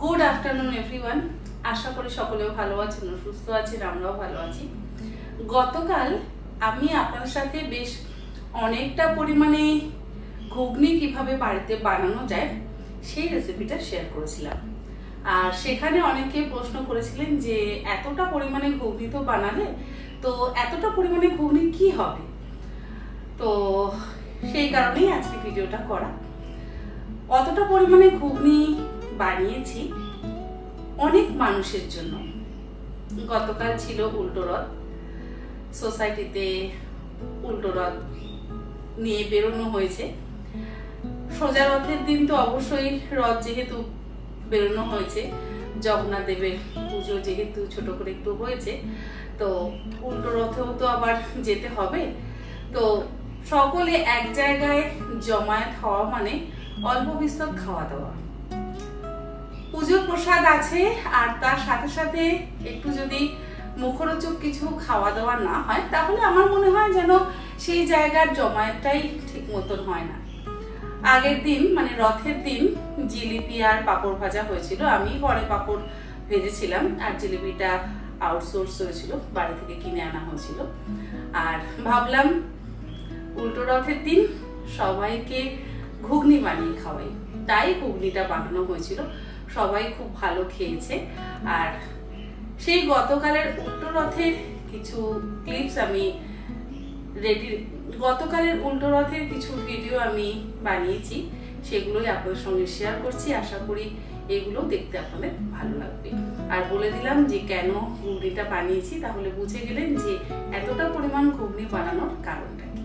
Good afternoon everyone. আশা করি সকলেও ভালো আছেন, সুস্থ আছেন, আমরাও ভালো আছি। গতকাল আমি আপনার সাথে বেশ অনেকটা পরিমাণে ঘুগনি কিভাবে বাড়িতে বানানো যায় সেই রেসিপিটা শেয়ার করেছিলাম। আর সেখানে অনেকে প্রশ্ন করেছিলেন যে এতটা পরিমাণে ঘুগনি তো বানালে, তো এতটা পরিমাণে ঘুগনি কি হবে। তো সেই কারণেই আজকে ভিডিওটা করা। অতটা পরিমাণে ঘুগনি বানিয়েছি অনেক মানুষের জন্য। গতকাল ছিল উল্টো রথ, সোসাইটিতে উল্টো রথ নিয়ে বেরোনো হয়েছে। সোজা রথের দিন তো অবশ্যই রথ যেহেতু বেরোনো হয়েছে, জগন্নাথ দেবের পুজো যেহেতু ছোট করে একটু হয়েছে, তো উল্টো রথেও তো আবার যেতে হবে। তো সকলে এক জায়গায় জমায়েত হওয়া মানে অল্প বিস্তর খাওয়া দাওয়া। পুজোর প্রসাদ আছে, আর তার সাথে সাথে একটু যদি মুখরোচক কিছু খাওয়া দাওয়া না হয়, তাহলে আমার মনে হয় যেন সেই জায়গার জমায়েতটাই ঠিক মতন হয় না। আগের দিন মানে রথের দিন জিলিপি আর পাঁপড় ভাজা হয়েছিল। আমি ঘরে পাঁপড় ভেজেছিলাম, আর জিলিপিটা আউটসোর্স হয়েছিল, বাড়ি থেকে কিনে আনা হয়েছিল। আর ভাবলাম উল্টো রথের দিন সবাইকে ঘুগনি বানিয়ে খাওয়াই, তাই ঘুগনিটা বানানো হয়েছিল। সবাই খুব ভালো খেয়েছে। আর সেই গতকালের উল্টো রথের কিছু ক্লিপস আমি গতকালের উল্টো রথের কিছু ভিডিও আমি বানিয়েছি, সেগুলোই আপনাদের সঙ্গে শেয়ার করছি। আশা করি এগুলো দেখতে আপনাদের ভালো লাগবে। আর বলে দিলাম যে কেন ঘুগনিটা বানিয়েছি, তাহলে বুঝে গেলেন যে এতটা পরিমাণ ঘুগনি বানানোর কারণটা কি।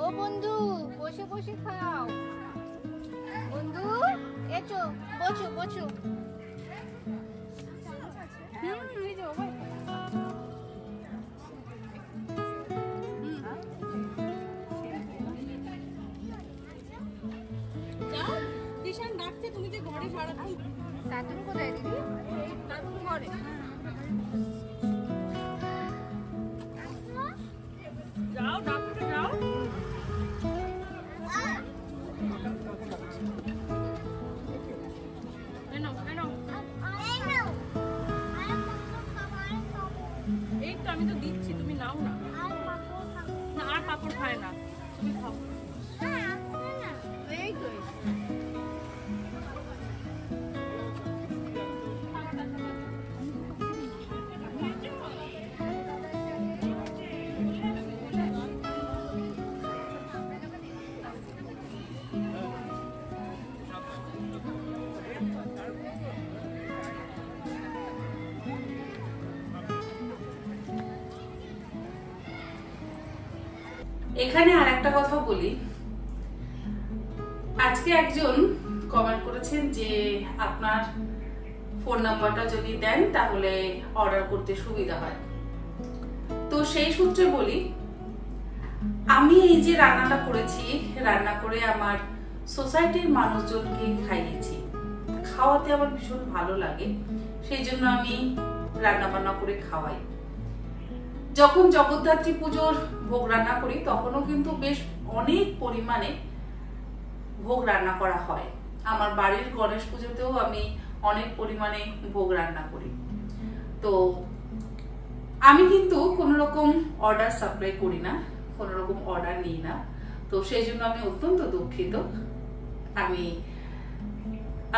ও বন্ধু, বসে বসে খাও। বন্ধু এসো, বসো বসো। তুমি যে ঘরে সারাক্ষণ। দাদুর কোথায় দিদি? দাদুর ঘরে। তো, আমি তো দিচ্ছি, তুমি নাও না। না, আর পাপড় খায় না, তুমি খাও। এখানে আর একটা কথা বলি, আজকে একজন কমেন্ট করেছেন যে আপনার ফোন নাম্বারটা যদি দেন তাহলে অর্ডার করতে সুবিধা হয়। তো সেই সূত্রে বলি, আমি এই যে রান্নাটা করেছি, রান্না করে আমার সোসাইটির মানুষজনকে খাইয়েছি। খাওয়াতে আমার ভীষণ ভালো লাগে, সেই জন্য আমি রান্না বান্না করে খাওয়াই। যখন জগদ্ধাত্রী পুজোর ভোগ রান্না করি তখনও কিন্তু বেশ অনেক পরিমাণে ভোগ রান্না করা হয়। আমার বাড়ির গণেশ পুজোতেও আমি অনেক পরিমাণে ভোগ রান্না করি। তো আমি কিন্তু কোনো রকম অর্ডার সাপ্লাই করি না, কোনো রকম অর্ডার নিই না। তো সেই জন্য আমি অত্যন্ত দুঃখিত, আমি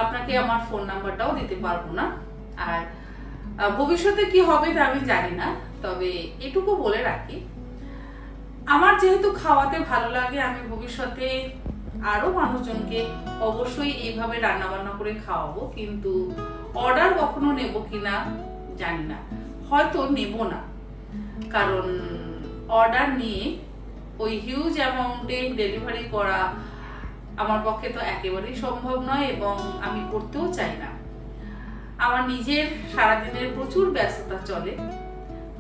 আপনাকে আমার ফোন নাম্বারটাও দিতে পারবো না। আর ভবিষ্যতে কি হবে তা আমি জানি না, তবে এটুকু বলে রাখি, আমার যেহেতু খাওয়াতে ভালো লাগে, আমি ভবিষ্যতে আরো মানুষজনকে অবশ্যই এইভাবে রান্না বান্না করে খাওয়াবো। কিন্তু অর্ডার কখনো নেব কিনা জানি না, হয়তো নেব না, কারণ অর্ডার নিয়ে ওই হিউজ অ্যামাউন্টে ডেলিভারি করা আমার পক্ষে তো একেবারেই সম্ভব নয়, এবং আমি করতেও চাই না। আমার নিজের সারাদিনের প্রচুর ব্যস্ততা চলে,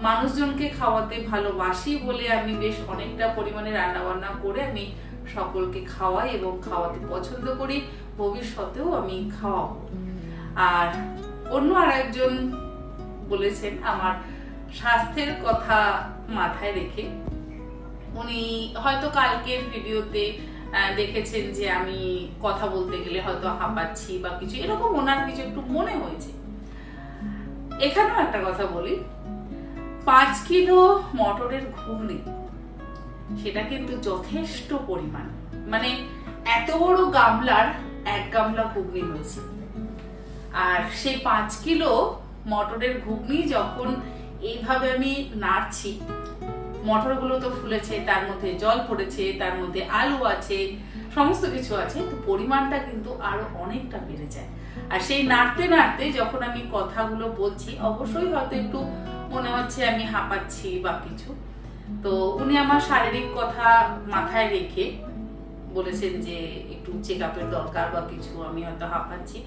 মানুষজনকে খাওয়াতে ভালোবাসি বলে আমি বেশ অনেকটা পরিমাণে রান্না বান্না করে আমি সকলকে খাওয়াই এবং খাওয়াতে পছন্দ করি, ভবিষ্যতেও আমি খাওয়াবো। আর অন্য আরেকজন বলেছেন আমার স্বাস্থ্যের কথা মাথায় রেখে, উনি হয়তো কালকের ভিডিওতে দেখেছেন যে আমি কথা বলতে গেলে হয়তো হাঁপাচ্ছি বা কিছু এরকম, ওনার কিছু একটু মনে হয়েছে। এখানেও একটা কথা বলি, 5 কিলো মটরের ঘুগনি, সেটা কিন্তু যথেষ্ট পরিমাণ, মানে এত বড় গামলার 1 গামলা ঘুগনি হয়েছে। আর সেই 5 কিলো মটরের ঘুগনি যখন এইভাবে আমি নাড়ছি, মটরগুলো তো ফুলেছে, তার মধ্যে জল পড়েছে, তার মধ্যে আলু আছে, সমস্ত কিছু আছে, তো পরিমাণটা কিন্তু আরো অনেকটা বেড়ে যায়। আর সেই নাড়তে নাড়তে যখন আমি কথাগুলো বলছি, অবশ্যই হয়তো একটু মনে হচ্ছে আমি হাঁপাচ্ছি বা কিছু। তো উনি আমার শারীরিক কথা মাথায় রেখে বলেছেন যে একটু চেক আপের দরকার বা কিছু, আমি হয়তো হাঁপাচ্ছি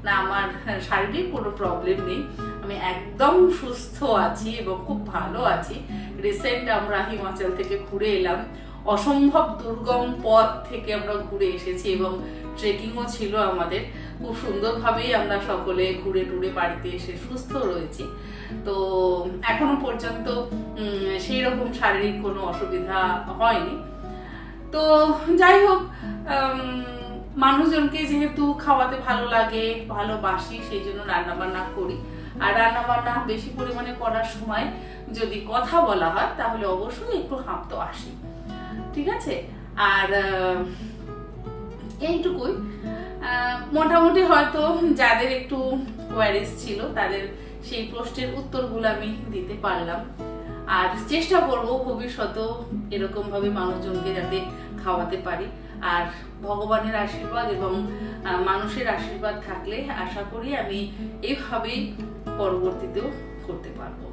না। আমার শারীরিক কোনো প্রবলেম নেই, আমি একদম সুস্থ আছি এবং খুব ভালো আছি। রিসেন্ট আমরা হিমাচল থেকে ঘুরে এলাম, অসম্ভব দুর্গম পথ থেকে আমরা ঘুরে এসেছি এবং ট্রেকিংও ছিল আমাদের। খুব সুন্দরভাবেই আমরা সকলে ঘুরে টুরে বাড়িতে এসে সুস্থ রয়েছি। তো এখনো পর্যন্ত সেই রকম শারীরিক কোনো অসুবিধা হয়নি। তো যাই হোক, মানুষজনকে যেহেতু খাওয়াতে ভালো লাগে, ভালোবাসি, সেই জন্য রান্না বান্না করি। আর রান্না বান্না বেশি পরিমাণে করার সময় যদি কথা বলা হয় তাহলে অবশ্যই একটু হাঁপ তো আসি, ঠিক আছে। আর এইটুকুই, মোটামুটি হয়তো যাদের একটু কোয়ারিজ ছিল তাদের সেই প্রশ্নের উত্তরগুলো আমি দিতে পারলাম। আর চেষ্টা করব ভবিষ্যতেও এরকম ভাবে মানুষজনকে যাতে খাওয়াতে পারি। আর ভগবানের আশীর্বাদ এবং মানুষের আশীর্বাদ থাকলে আশা করি আমি এইভাবেই পরবর্তীতেও করতে পারবো।